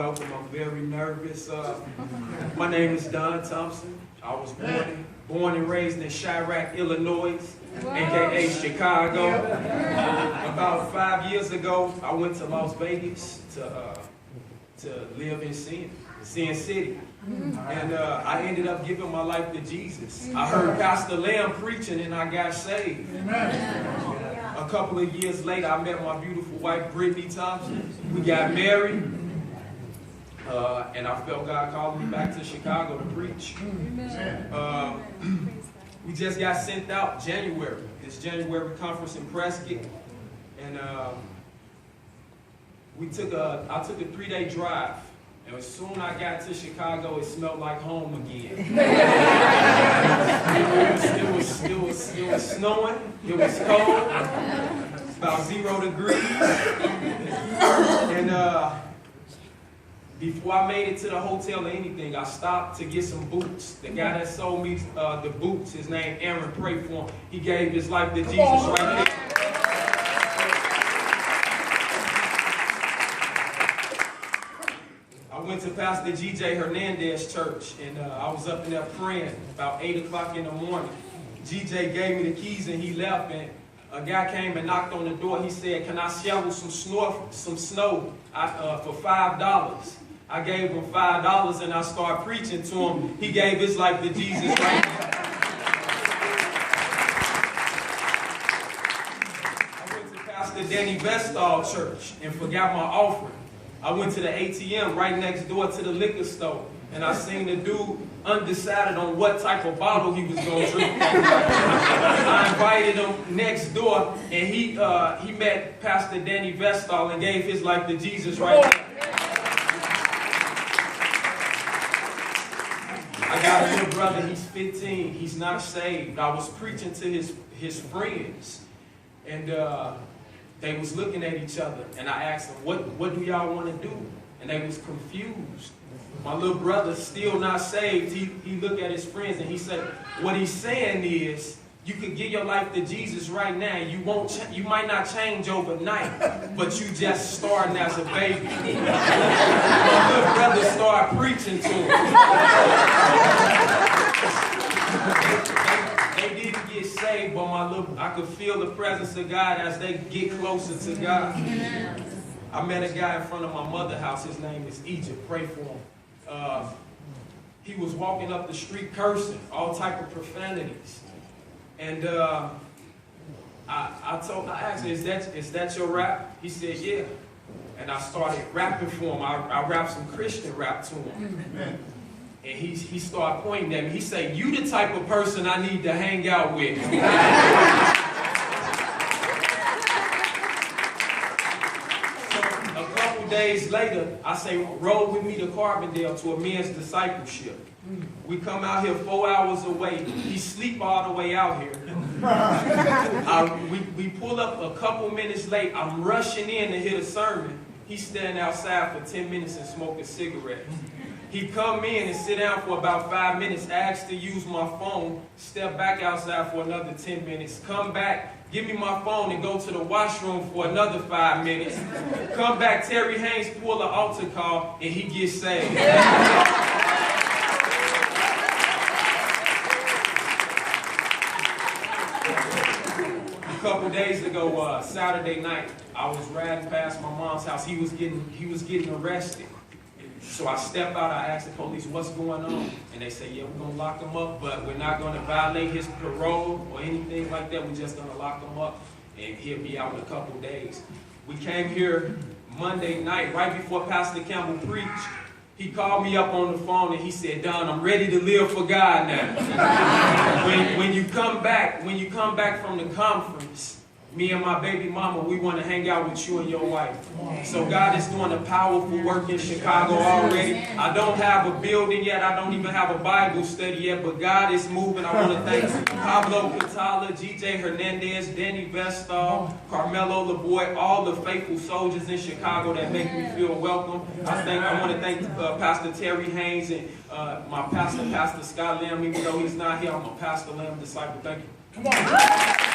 welcome. I'm very nervous. My name is Thompson. I was born and raised in Chi-Raq, Illinois, aka Chicago. About 5 years ago, I went to Las Vegas to live in Sin City. And I ended up giving my life to Jesus. I heard Pastor Lamb preaching and I got saved. A couple of years later, I met my beautiful wife, Brittany Thompson. We got married. And I felt God calling me back to Chicago to preach. We just got sent out January. This January conference in Prescott. And I took a 3-day drive. And as soon as I got to Chicago, it smelled like home again. It was snowing. It was cold. About 0 degrees. And before I made it to the hotel or anything, I stopped to get some boots. The guy that sold me the boots, his name Aaron, pray for him. He gave his life to Jesus right there. I went to Pastor G.J. Hernandez church, and I was up in there praying about 8 o'clock in the morning. G.J. gave me the keys and he left, and a guy came and knocked on the door. He said, "Can I shovel some snow for $5? I gave him $5 and I started preaching to him. He gave his life to Jesus right there. I went to Pastor Danny Vestal church and forgot my offering. I went to the ATM right next door to the liquor store, and I seen the dude undecided on what type of bottle he was going to drink. I invited him next door, and he met Pastor Danny Vestal and gave his life to Jesus right there. I got a little brother, he's 15, he's not saved. I was preaching to his friends, and they was looking at each other, and I asked them, what do y'all want to do? And they was confused. My little brother, still not saved, he looked at his friends and he said, what he's saying is, you could give your life to Jesus right now. You might not change overnight, but you just starting as a baby. My little brother started preaching to him. They didn't get saved, but I could feel the presence of God as they get closer to God. I met a guy in front of my mother's house. His name is Egypt. Pray for him. He was walking up the street cursing, all type of profanities. And I asked him, is that your rap? He said, yeah. And I started rapping for him. I rapped some Christian rap to him. And he started pointing at me. He said, you the type of person I need to hang out with. So a couple days later, I say, roll with me to Carbondale to a men's discipleship. We come out here 4 hours away. He sleep all the way out here. We pull up a couple minutes late. I'm rushing in to hear the sermon. He's standing outside for 10 minutes and smoke a cigarette. He come in and sit down for about 5 minutes, ask to use my phone, step back outside for another 10 minutes, come back, give me my phone and go to the washroom for another 5 minutes. Come back, Terry Haynes pull an altar call, and he gets saved. A couple days ago, Saturday night, I was riding past my mom's house. He was getting arrested. So I stepped out, I asked the police, what's going on? And they say, yeah, we're going to lock him up, but we're not going to violate his parole or anything like that. We're just going to lock him up, and he'll be out in a couple days. We came here Monday night, right before Pastor Campbell preached. He called me up on the phone and he said, Don, I'm ready to live for God now. when you come back from the conference, me and my baby mama, we want to hang out with you and your wife. So God is doing a powerful work in Chicago already. I don't have a building yet. I don't even have a Bible study yet, but God is moving. I want to thank Pablo Catala, G.J. Hernandez, Danny Vestal, Carmelo LeBoy, all the faithful soldiers in Chicago that make me feel welcome. I want to thank Pastor Terry Haynes and my pastor, Pastor Scott Lamb. Even though he's not here, I'm a Pastor Lamb disciple. Thank you. Come on.